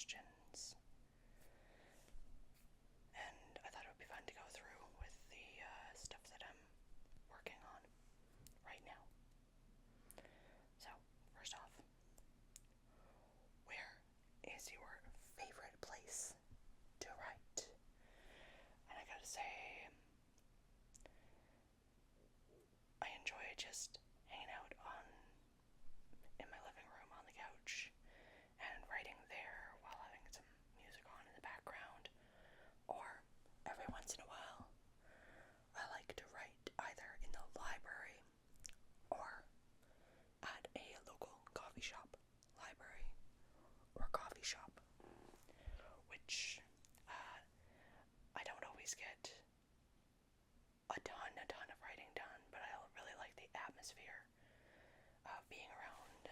questions. And I thought it would be fun to go through with the stuff that I'm working on right now. So, first off, where is your favorite place to write? And I gotta say, I enjoy just hanging out in my living room on the couch and writing there while having some music on in the background. Or every once in a while, I like to write either in the library or at a local coffee shop, library or coffee shop, which I don't always get a ton of writing done, but I really like the atmosphere of being around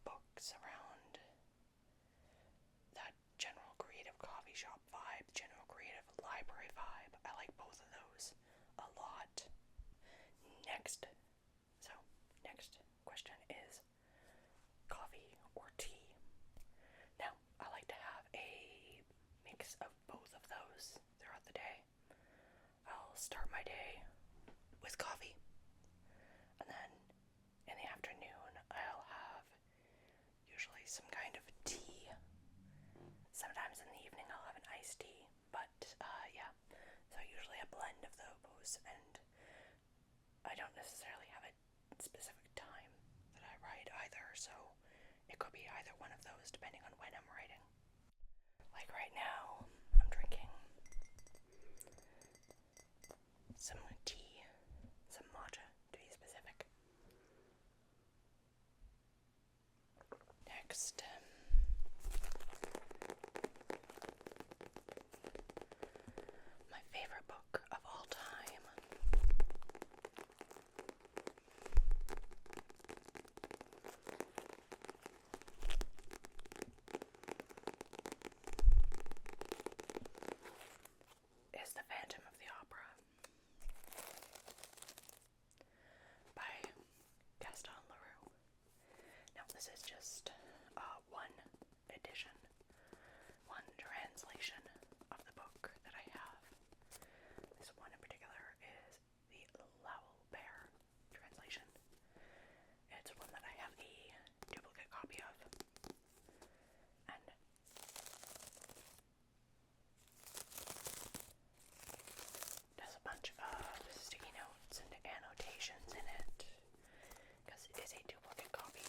books, around that general creative coffee shop vibe, general creative library vibe. I like both of those a lot. Next question is coffee or tea? Now, I like to have a mix of both of those throughout the day. I'll start my day with coffee, and then in the afternoon I'll have usually some kind of tea. Sometimes in the evening I'll have an iced tea, but yeah, so usually a blend of those, and I don't necessarily have a specific time that I write either, so it could be either one of those depending on when I'm writing. Like right now, I'm drinking some tea, some matcha to be specific. Next, my favorite book of all time. Is The Phantom of the Opera by Gaston Leroux. Now this is just one edition, one translation of the book that I have. This one in particular is the Lowell Bear translation. It's one that I have a duplicate copy of, and there's a bunch of sticky notes and annotations in it, because it is a duplicate copy.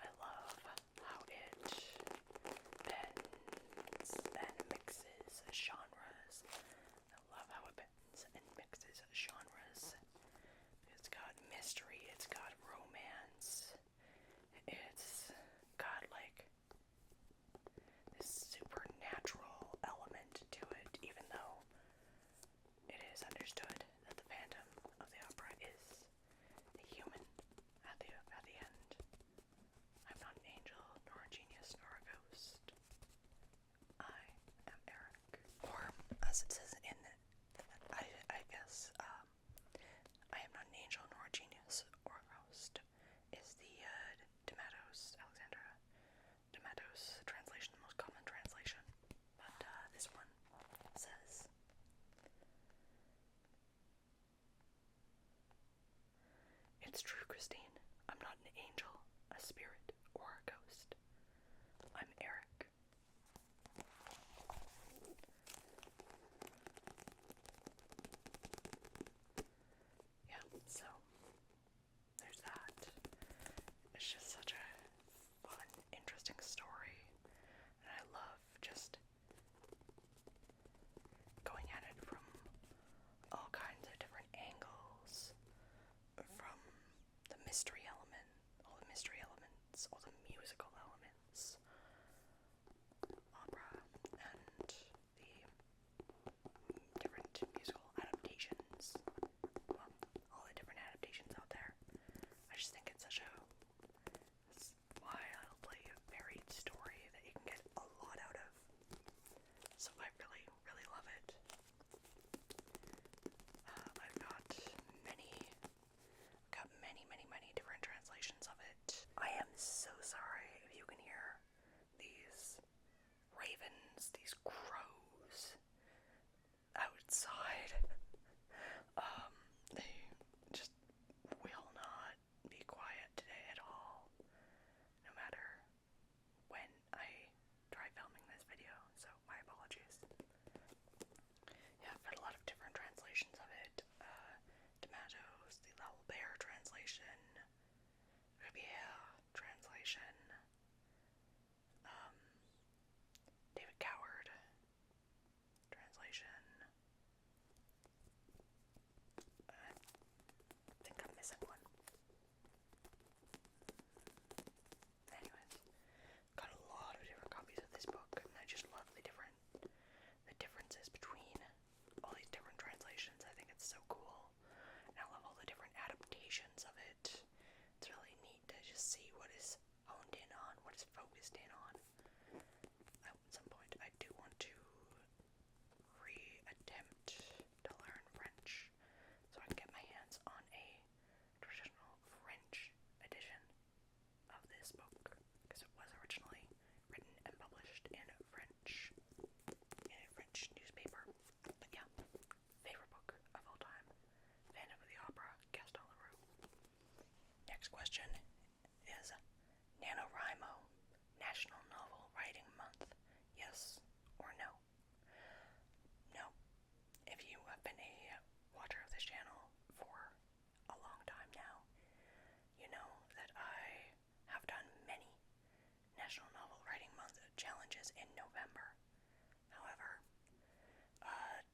I love how it bends and mixes genres. I love how it bends and mixes genres. It's got mystery, it's got romance, it's got like this supernatural element to it, even though it is understood that the Phantom of the Opera is a human at the end. I'm not an angel, nor a genius, nor a ghost. I am Eric. Or, as it says in it, I guess, I am not an angel, nor a genius, or a ghost, is the Alexandra D'Amatos translation, the most common translation. But this one says, "It's true, Christine. I'm not an angel, a spirit, or a ghost. I'm Eric." Yeah, so there's that. It's just such a fun, interesting story, and I love just going at it from all kinds of different angles, from the mystery element, all the mystery elements, all the musical elements, next question is NaNoWriMo, National Novel Writing Month, yes or no? No. If you have been a watcher of this channel for a long time now, you know that I have done many National Novel Writing Month challenges in November. However,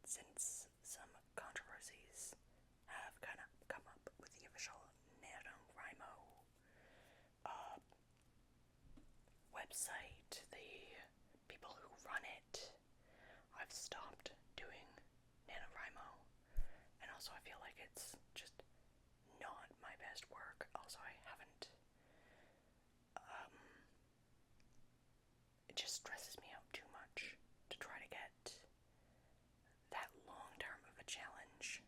since some controversies have kind of come up with the official NaNoWriMo website, the people who run it, I've stopped doing NaNoWriMo, and also I feel like it's just not my best work. Also, I haven't, it just stresses me out too much to try to get that long term of a challenge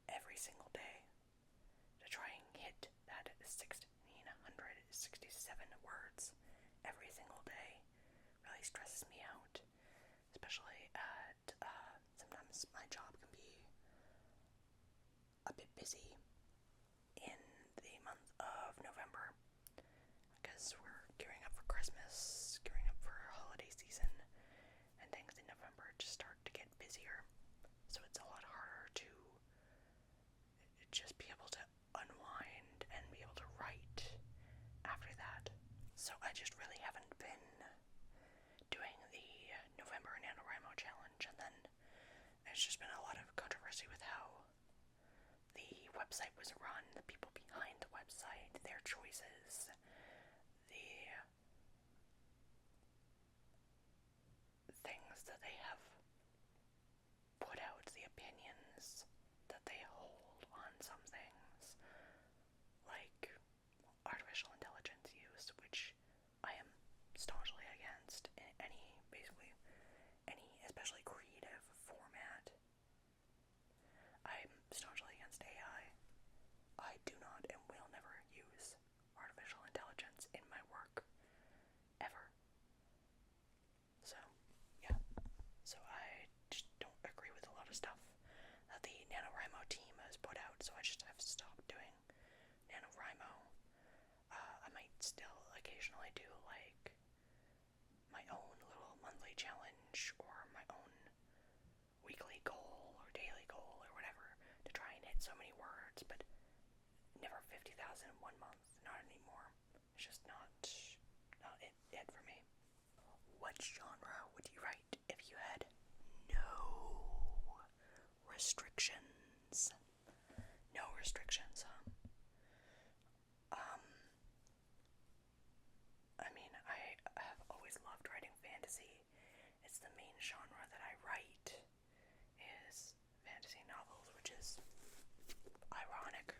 every single day, to try and hit that 1,667 words every single day really stresses me out, especially at, sometimes my job can be a bit busy in the month of November, because we're gearing up for Christmas, gearing up for holiday season, and things in November just start to get busier, so it's a lot harder to just be able to unwind and be able to write after that. So I just really haven't been doing the November NaNoWriMo challenge, and then there's just been a lot of controversy with how the website was run, the people behind the website, their choices, the things that they have put out, the opinions that they hold on some things, like artificial intelligence use, which I am staunchly against in basically any, especially creative format. I'm staunchly against AI. I do not and will never use artificial intelligence in my work, ever. So, yeah. So I just don't agree with a lot of stuff that the NaNoWriMo team has put out, so I just have stopped doing NaNoWriMo. I might still occasionally do, like, my own little monthly challenge, or my own weekly goal, or daily goal, or whatever, to try and hit so many words, but never 50,000 in 1 month, not anymore. It's just not it for me. What genre would you write if you had no restrictions? No restrictions, huh? I mean, I have always loved writing fantasy. It's the main genre that I write, is fantasy novels, which is ironic,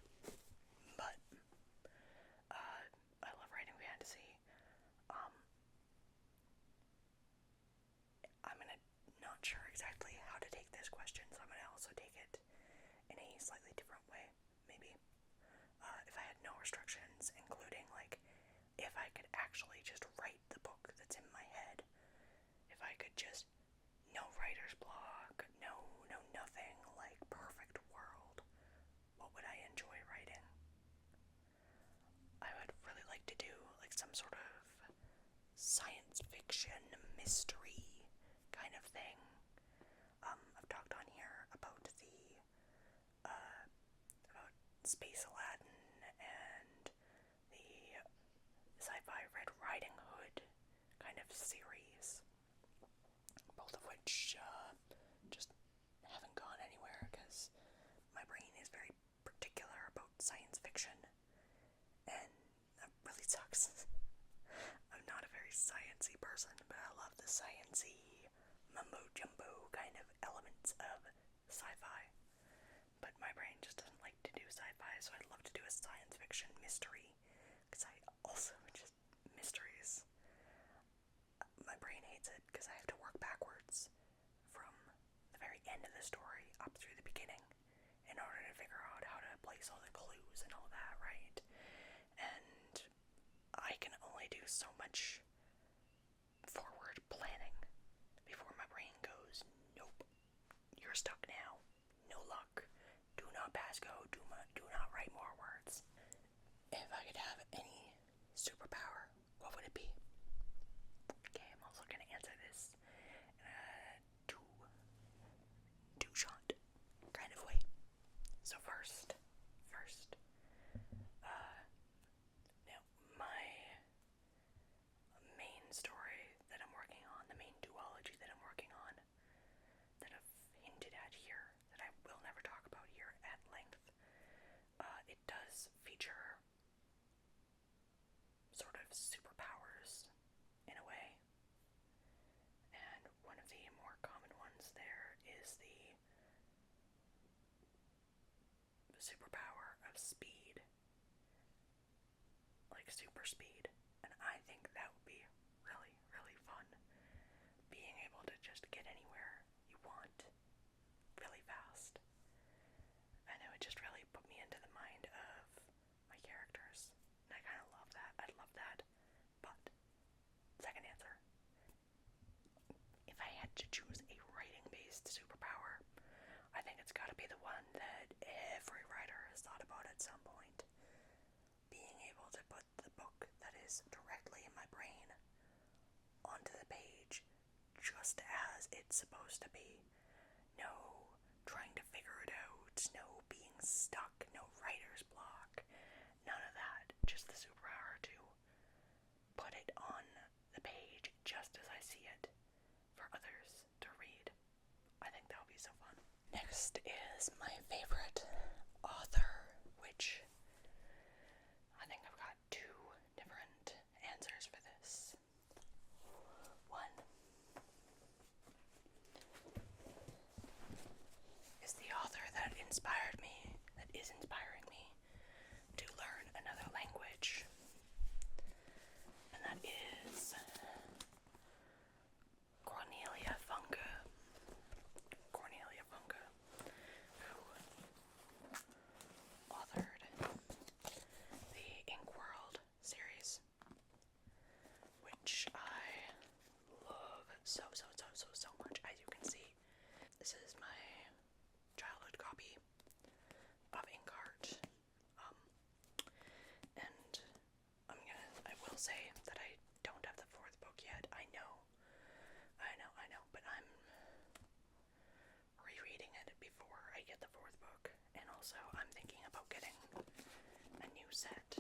but I love writing fantasy. I'm not sure exactly how to take this question, so I'm gonna also take it in a slightly different way, maybe. If I had no restrictions, including, like, if I could actually just write the book that's in my head, if I could just, no writer's block, no nothing, like, perfect world, what would I enjoy writing? I would really like to do, like, some sort of science fiction mystery kind of thing. I've talked on here about about Space Aladdin and the sci-fi Red Riding Hood kind of series, both of which just haven't gone anywhere because my brain is very particular about science fiction, and that really sucks. I'm not a very sciencey person, but I love the sciencey mumbo-jumbo kind of elements of sci-fi. But my brain just doesn't like to do sci-fi, so I'd love to do a science fiction mystery, because I also just, mysteries, my brain hates it because I have to work backwards from the very end of the story up through the beginning in order to figure out how to place all the clues and all that, right? And I can only do so much forward planning before my brain goes, nope, you're stuck now, no luck, do not pass go, do not write more words. it be? Okay, I'm also gonna answer this in a two-shot kind of way. So first, now my main story that I'm working on, the main duology that I'm working on, that I've hinted at here, that I will never talk about here at length, it does feature sort of superpowers in a way. And one of the more common ones there is the superpower of speed, like super speed. And I think that would be really, really fun, being able to just get anywhere you want really fast. And it would just really put me into the mind of my characters. And I kind of love that. I love that. But, second answer. If I had to choose a writing-based superpower, I think it's gotta be the one that every writer has thought about at some point. Being able to put the book that is directly in my brain onto the page just as it's supposed to be. No trying to figure it out, no being stuck, no writer's block, none of that. Just the superpower to put it on the page just as I see it for others to read. I think that would be so fun. Next is my favorite author, which I think I've got two different answers for this. One is the author that inspired me, that is inspiring me to learn another language, and that is Cornelia Funke. Cornelia Funke, who authored the Inkworld series, which I love so much, as you can see. This is my childhood copy of Inkheart, and I will say that I don't have the fourth book yet. I know, but I'm rereading it before I get the fourth book, and also I'm thinking about getting a new set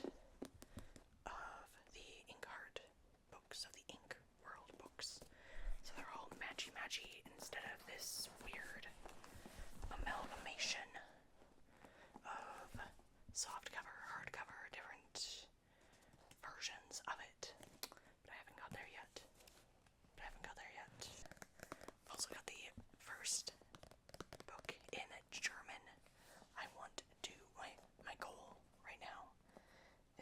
of the Inkheart books, of the Ink World books, so they're all matchy-matchy instead of this weird amalgamation of softcover, hardcover, different versions of it. But I haven't got there yet. I've also got the first book in German. I want to, my goal right now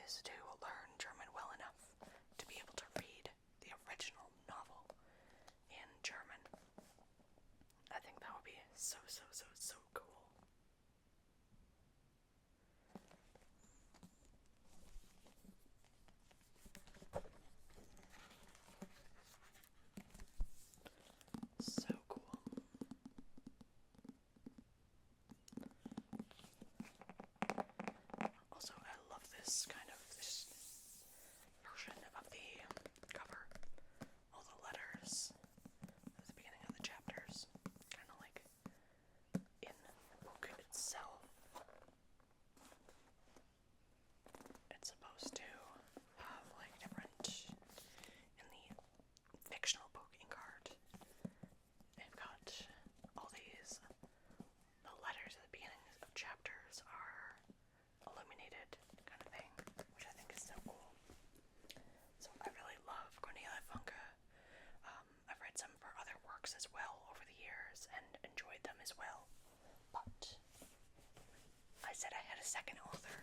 is to learn German well enough to be able to read the original novel in German. I think that would be so cool. So cool. Also, I love this version of the cover. All the letters at the beginning of the chapters, kind of like in the book itself. It's supposed to have like different, in the fictional book Inkheart, they've got all these, the letters at the beginning of chapters are illuminated kind of thing, which I think is so cool. So I really love Cornelia Funke. I've read some of her other works as well over the years and enjoyed them as well. But I said I had a second author,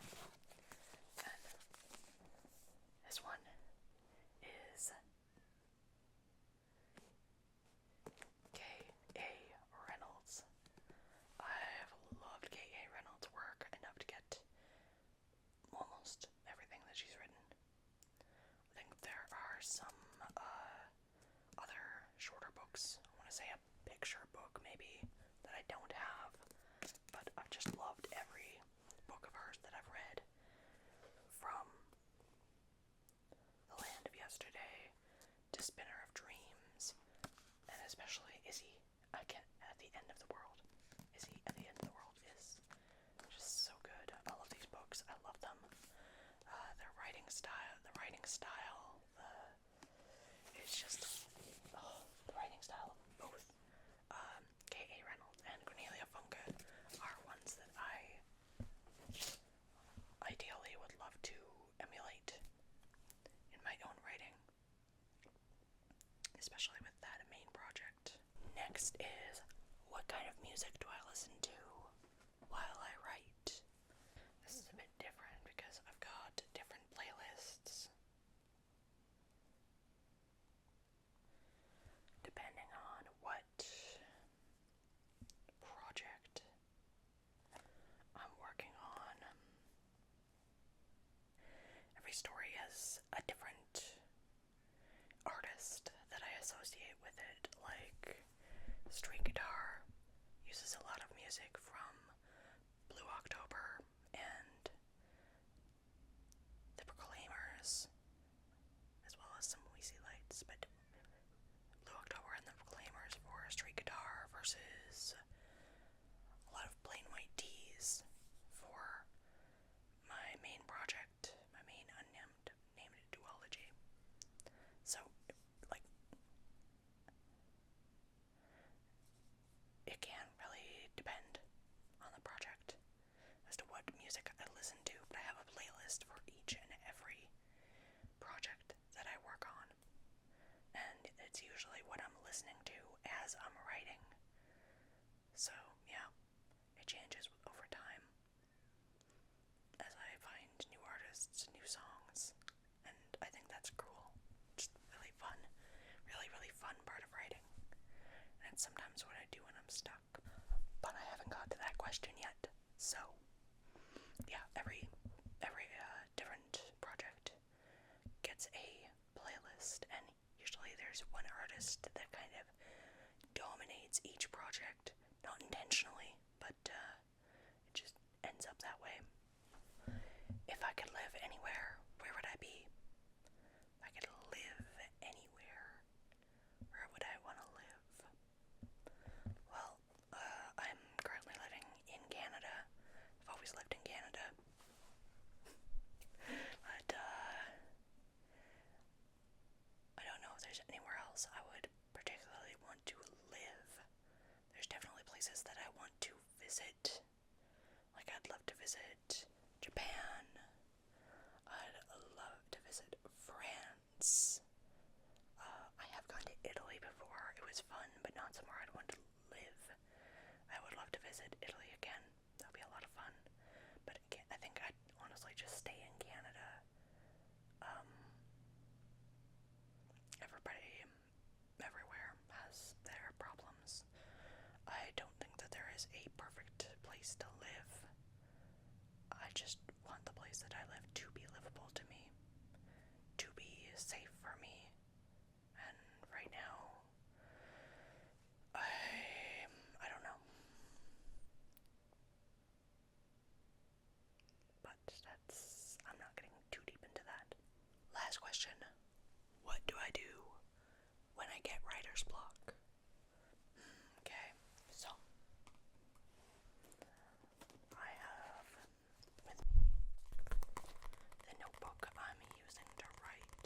and this one is K.A. Reynolds. I've loved K.A. Reynolds' work enough to get almost everything that she's written. I think there are some other shorter books. I want to say a picture book maybe that I don't have, but I've just loved every book of hers that I've read. especially Is He at the End of the World? Is He at the End of the World is just so good. I love these books. I love them. Their writing style, it's just, the writing style of both K.A. Reynolds and Cornelia Funke are ones that I ideally would love to emulate in my own writing, especially with that main project. Next is, what kind of music do I listen to while I write? This is a bit different because I've got different playlists depending on what project I'm working on. Every story has a different artist that I associate with it, like Street Guitar uses a lot of music from Blue October and The Proclaimers, as well as some Weezy Lights, but Blue October and The Proclaimers for Street Guitar versus a lot of Plain White Tees for my main project, my main unnamed duology. So, like, it can really depend on the project as to what music I listen to, but I have a playlist for each and every project that I work on, and it's usually what I'm listening to as I'm writing. So, yeah, it changes over time as I find new artists, new songs, and I think that's cool. Just really fun, really fun part of writing. And it's sometimes what I do when I'm stuck. But I haven't got to that question yet. So, yeah, every different project gets a playlist, and usually there's one artist that kind of dominates each project. Not intentionally, but it just ends up that way. If I could live anywhere, where would I be? If I could live anywhere, where would I want to live? Well, I'm currently living in Canada. I've always lived in Canada. But, I don't know if there's anywhere else I would particularly want to live. There's definitely places that I want to visit. Like, I'd love to visit Japan. I'd love to visit France. I have gone to Italy before. It was fun, but not somewhere I'd want to live. I would love to visit Italy again. That would be a lot of fun. But again, I think I'd honestly just stay in Canada. Everybody everywhere has their problems. I don't think that there is a perfect place to live. I just want the place that I live to be livable to me, to be safe for me. And right now, I don't know. But I'm not getting too deep into that. Last question. What do I do when I get writer's block? Okay, so I have with me the notebook I'm using to write.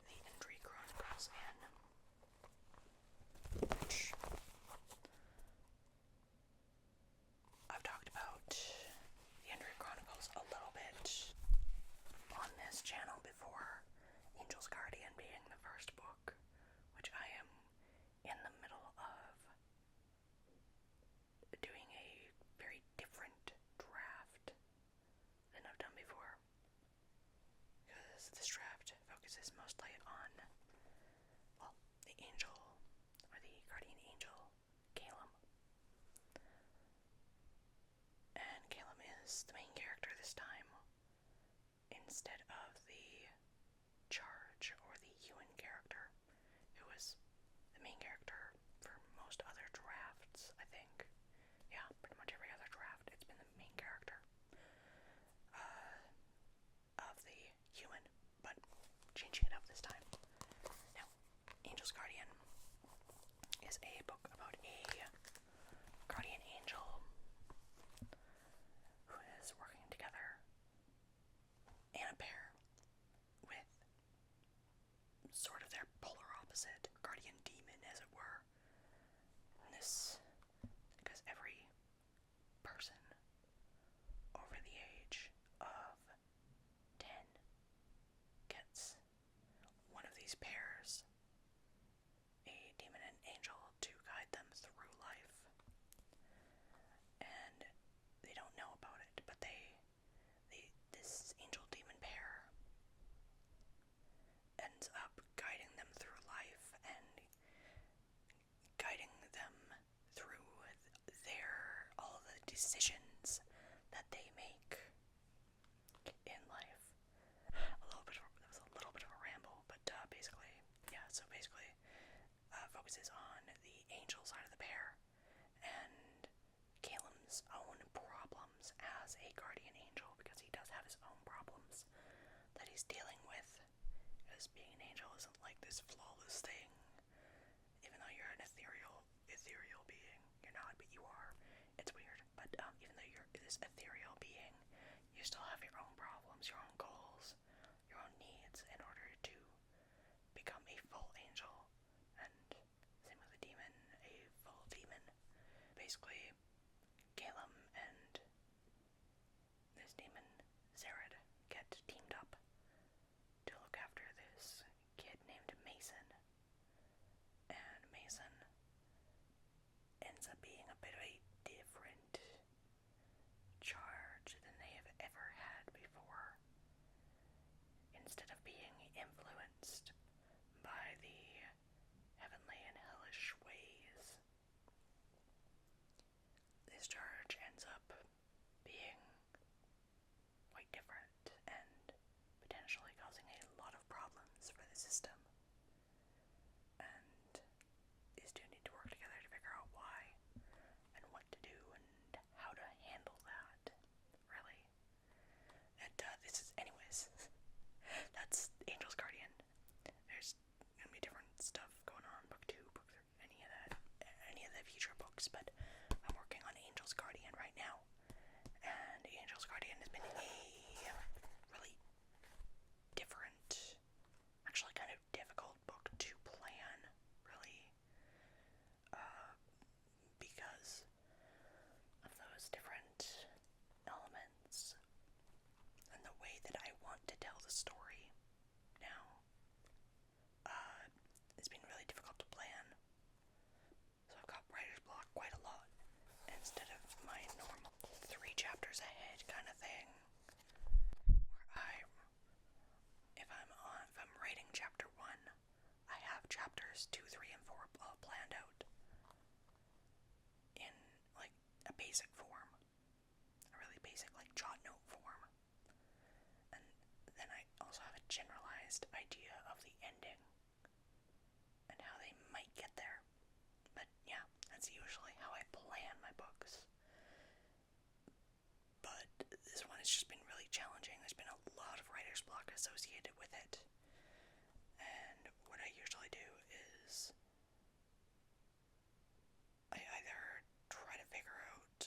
The Entry Chronicles in, which I've talked about the Entry Chronicles a little bit on this channel before. Angel's Guardian being the first book, which I am in the middle of doing a very different draft than I've done before, because this draft focuses mostly on, well, the angel, or the guardian angel, Calum. And Calum is the main character this time, instead of the Charge, or the Ewan character, who was the main character for most other drafts, I think. Yeah, pretty much every other draft, it's been the main character of the Ewan, but changing it up sort of their polar opposite, guardian demon, as it were. And this, because every person over the age of 10 gets one of these pairs, a demon and angel, to guide them through life. And they don't know about it, but this angel demon pair ends up guiding them through life and guiding them through all the decisions that they make in life. That was a little bit of a ramble, but basically focuses on the angel side of the pair and Caleb's own problems as a guardian angel, because he does have his own problems that he's dealing with, because being an angel isn't like this flawless thing. Even though you're an ethereal being, you're not, but you are. It's weird, but even though you're this ethereal being, you still have your own problems, your own goals, your own needs in order to become a full angel. And same with a demon, a full demon. Basically, Caleb and this demon, Zared, get teamed up to look after this kid named Mason. And Mason ends up being a bit of a different charge than they have ever had before. Instead of being influenced by the heavenly and hellish ways, this charge ends up being quite different and potentially causing a lot of problems for the system. And these two need to work together to figure out why and what to do and how to handle that, really. And anyways, that's Angel's Guardian. There's gonna be different stuff going on, book 2, book 3, any of the future books, but I'm working on Angel's Guardian right now. And Angel's Guardian has been a really different, actually kind of difficult book to plan, really, because of those different elements and the way that I want to tell the story now. It's been really difficult to plan, so I've got writer's block quite a lot. Instead of my normal 3 chapters ahead kind of thing, where if I'm writing chapter 1, I have chapters 2, 3, and 4 planned out in like a basic form, a really basic like jot note form, and then I also have a generalized idea of the ending and how they might get there. But yeah, that's usually how I plan my books. But this one has just been really challenging. There's been a lot of writer's block associated with it. And what I usually do is I either try to figure out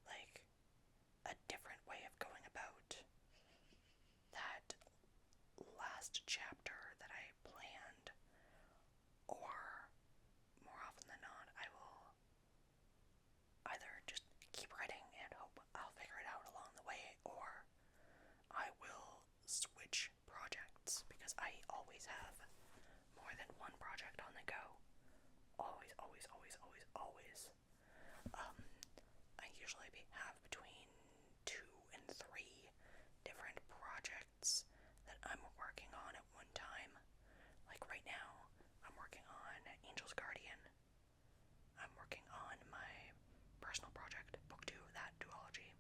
like a different way of going about that last chapter that I planned, or more often than not, I will either just keep writing and hope I'll figure it out along the way, or I will switch projects, because I always have more than one project on the go. Always, always, always, always, always. I usually have between 2 and 3 different projects that I'm working on at one time. Like right now, I'm working on Angel's Guardian. I'm working on my personal project, book 2 of that duology.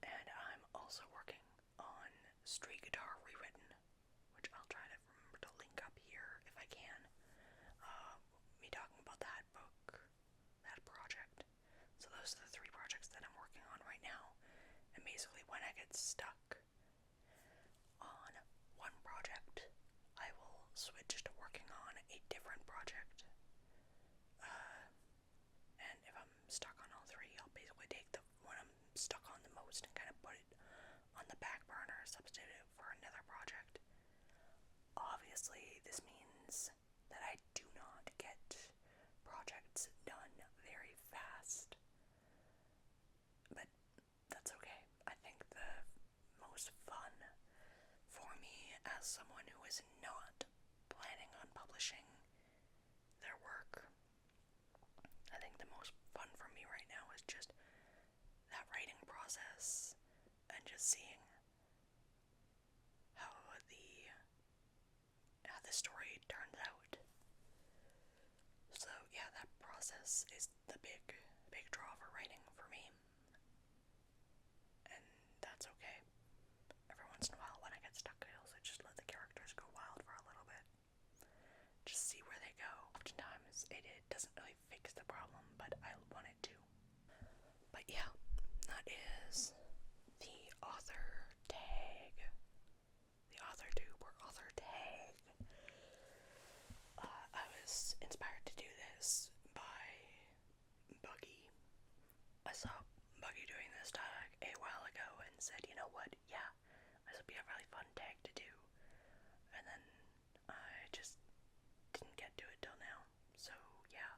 And I'm also working on Street Guitar Rewritten, which I'll try to remember to link up here if I can. Me talking about that book, that project. So those are the 3 projects that I'm working on right now. And basically when I get stuck on one project, I will switch to working on a different project. And if I'm stuck on all 3, I'll basically take the one I'm stuck on the most and kind of put it on the back burner, substitute it for another project. as someone who is not planning on publishing their work, I think the most fun for me right now is just that writing process and just seeing how the story turns out. So yeah, that process is the big draw for writing for me. And that's okay. Every once in a while when I get stuck, I also just let the characters go wild for a little bit. Just see where they go. Oftentimes it doesn't really fix the problem, but I want it to. But yeah, that is the author tag. The author tube or author tag. I was inspired to do this by Buggy. I saw Buggy doing this tag a while ago and said, you know what, yeah, this would be a really fun tag to do. And then I just didn't get to it till now. So yeah,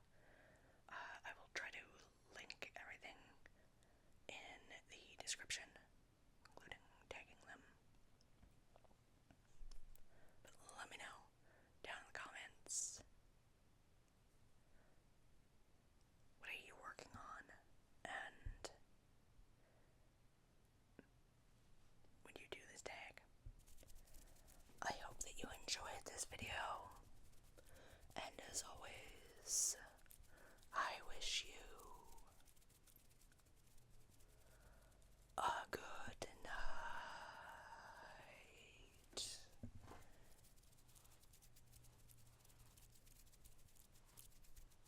I will try to link everything in the description, including tagging them. But let me know down in the comments, what are you working on, and when you do this tag. I hope that you enjoyed this video.